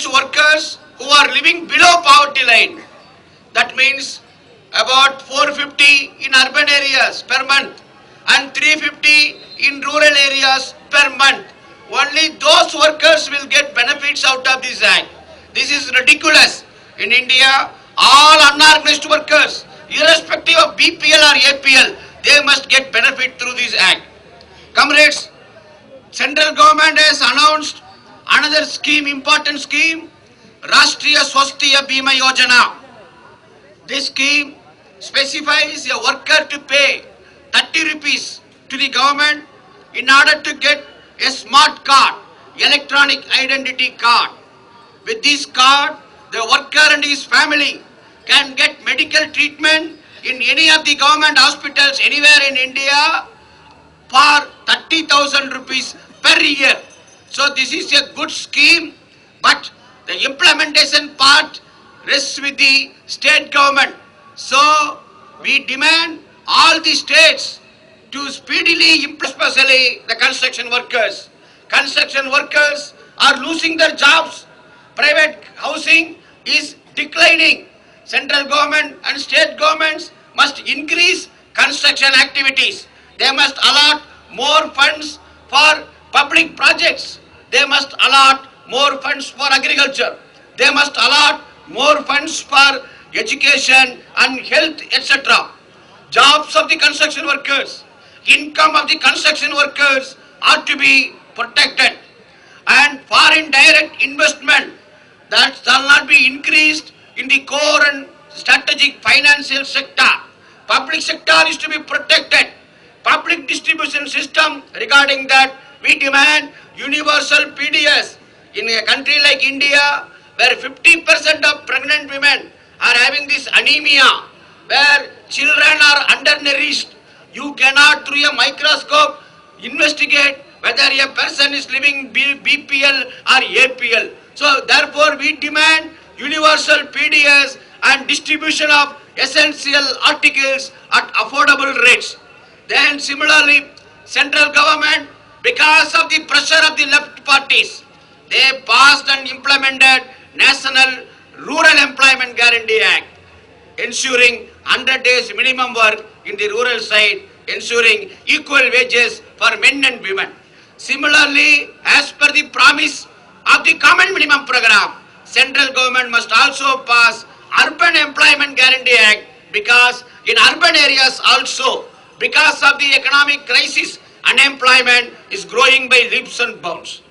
unorganized workers who are living below poverty line. That means about 450 in urban areas per month and 350 in rural areas per month. Only those workers will get benefits out of this act. This is ridiculous. In India, all unorganized workers, irrespective of BPL or APL, they must get benefit through this act. Comrades, central government has announced another scheme, important scheme, Rashtriya Swasthya Bima Yojana. This scheme specifies a worker to pay 30 rupees to the government in order to get a smart card, electronic identity card. With this card, the worker and his family can get medical treatment in any of the government hospitals anywhere in India for 30,000 rupees per year. So this is a good scheme, but the implementation part rests with the state government. So we demand all the states to speedily implement, especially the construction workers. Construction workers are losing their jobs. Private housing is declining. Central government and state governments must increase construction activities. They must allot more funds for public projects. They must allot more funds for agriculture. They must allot more funds for education and health, etc. Jobs of the construction workers, income of the construction workers are to be protected. And foreign direct investment that shall not be increased in the core and strategic financial sector. Public sector is to be protected. Public distribution system, regarding that, we demand universal PDS. In a country like India, where 50% of pregnant women are having this anemia, where children are undernourished, you cannot through a microscope investigate whether a person is living BPL or APL. So therefore we demand universal PDS and distribution of essential articles at affordable rates. Then similarly, central government, because of the pressure of the left parties, they passed and implemented National Rural Employment Guarantee Act, ensuring 100 days minimum work in the rural side, ensuring equal wages for men and women. Similarly, as per the promise of the Common Minimum Program, central government must also pass Urban Employment Guarantee Act, because in urban areas also, because of the economic crisis, unemployment is growing by leaps and bounds.